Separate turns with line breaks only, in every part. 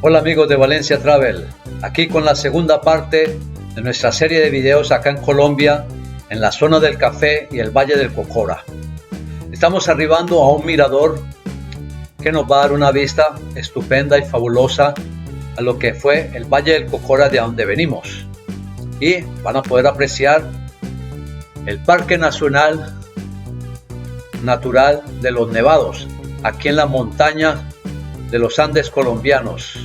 Hola amigos de Valencia Travel, aquí con la segunda parte de nuestra serie de videos acá en Colombia, en la zona del café y el Valle del Cocora. Estamos arribando a un mirador que nos va a dar una vista estupenda y fabulosa a lo que fue el Valle del Cocora de donde venimos. Y van a poder apreciar el Parque Nacional Natural de los Nevados, aquí en la montaña de los Andes colombianos.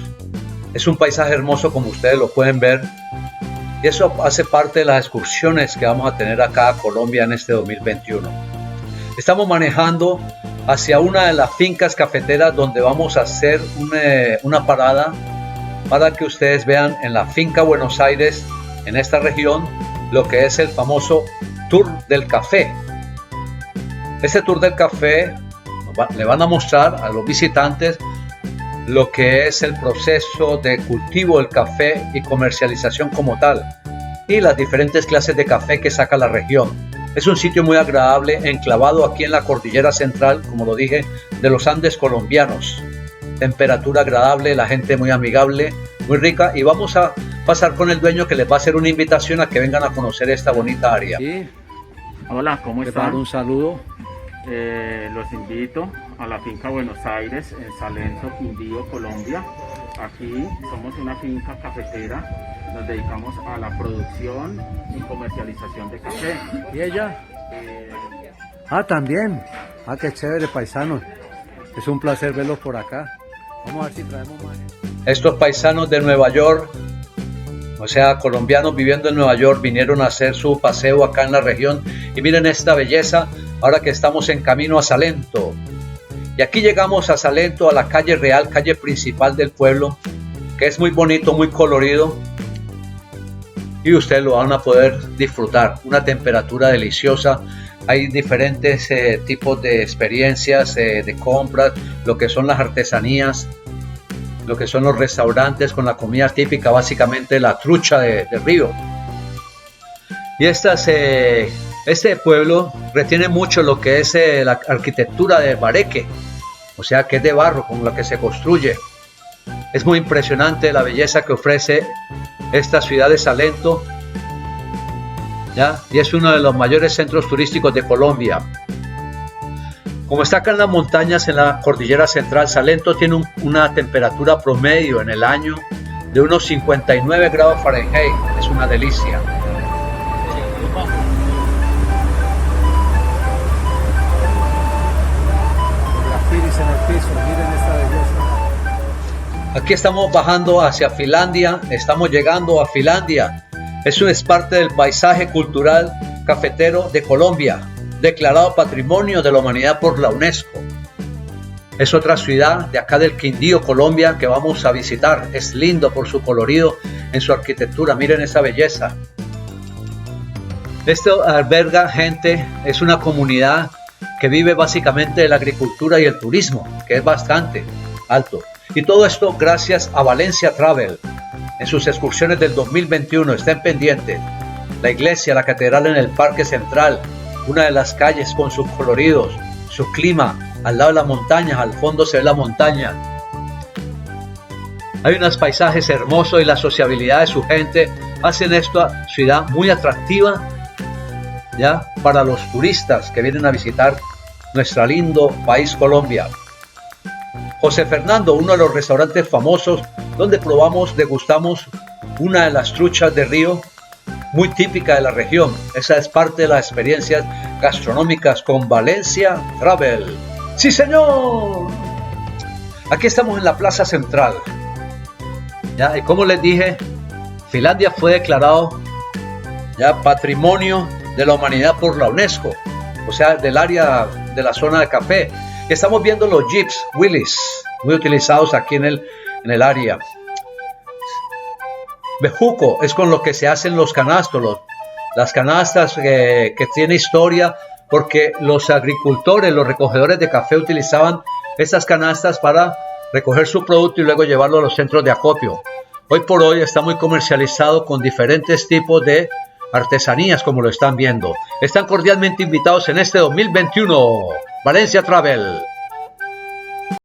Es un paisaje hermoso como ustedes lo pueden ver, y eso hace parte de las excursiones que vamos a tener acá a Colombia en este 2021. Estamos manejando hacia una de las fincas cafeteras donde vamos a hacer una parada para que ustedes vean en la finca Buenos Aires, en esta región, lo que es el famoso Tour del Café. Este Tour del Café le van a mostrar a los visitantes lo que es el proceso de cultivo del café y comercialización como tal, y las diferentes clases de café que saca la región. Es un sitio muy agradable, enclavado aquí en la cordillera central, como lo dije, de los Andes colombianos. Temperatura agradable, la gente muy amigable, muy rica, y vamos a pasar con el dueño que les va a hacer una invitación a que vengan a conocer esta bonita área.
Sí. Hola, ¿cómo están?
Un saludo.
Los invito a la finca Buenos Aires en Salento, Quindío, Colombia. Aquí somos una finca cafetera, nos dedicamos a la producción y comercialización de café.
¿Y ella? También. Qué chévere, paisanos. Es un placer verlos por acá. Vamos a ver si traemos más.
Estos paisanos de Nueva York, o sea, colombianos viviendo en Nueva York, vinieron a hacer su paseo acá en la región, y miren esta belleza ahora que estamos en camino a Salento. Y aquí llegamos a Salento, a la calle real, calle principal del pueblo, que es muy bonito, muy colorido, y ustedes lo van a poder disfrutar. Una temperatura deliciosa, hay diferentes tipos de experiencias, de compras, lo que son las artesanías, lo que son los restaurantes con la comida típica, básicamente la trucha de río. Y este pueblo retiene mucho lo que es la arquitectura de bareque, o sea que es de barro con la que se construye. Es muy impresionante la belleza que ofrece esta ciudad de Salento, ¿ya? Y es uno de los mayores centros turísticos de Colombia. Como está acá en las montañas, en la cordillera central, Salento tiene una temperatura promedio en el año de unos 59 grados Fahrenheit. Es una delicia.
En el piso, miren esta belleza.
Aquí estamos bajando hacia Finlandia, estamos llegando a Finlandia. Eso es parte del paisaje cultural cafetero de Colombia, declarado Patrimonio de la Humanidad por la UNESCO. Es otra ciudad de acá del Quindío, Colombia, que vamos a visitar. Es lindo por su colorido, en su arquitectura, miren esa belleza. Esto alberga gente, es una comunidad que vive básicamente de la agricultura y el turismo, que es bastante alto. Y todo esto gracias a Valencia Travel. En sus excursiones del 2021, estén pendientes. La iglesia, la catedral en el Parque Central, una de las calles con sus coloridos, su clima, al lado de las montañas, al fondo se ve la montaña. Hay unos paisajes hermosos y la sociabilidad de su gente hacen esta ciudad muy atractiva, ¿ya?, para los turistas que vienen a visitar nuestro lindo país Colombia. José Fernando, uno de los restaurantes famosos donde degustamos una de las truchas de río muy típica de la región. Esa es parte de las experiencias gastronómicas con Valencia Travel. ¡Sí, señor! Aquí estamos en la Plaza Central. ¿Ya? Y como les dije, Finlandia fue declarado ya Patrimonio de la Humanidad por la UNESCO, o sea, del área de la zona de café. Estamos viendo los jeeps Willys, muy utilizados aquí en el área. Bejuco es con lo que se hacen los canastos, las canastas que tiene historia, porque los agricultores, los recogedores de café utilizaban estas canastas para recoger su producto y luego llevarlo a los centros de acopio. Hoy por hoy está muy comercializado con diferentes tipos de artesanías, como lo están viendo. Están cordialmente invitados en este 2021. Valencia Travel.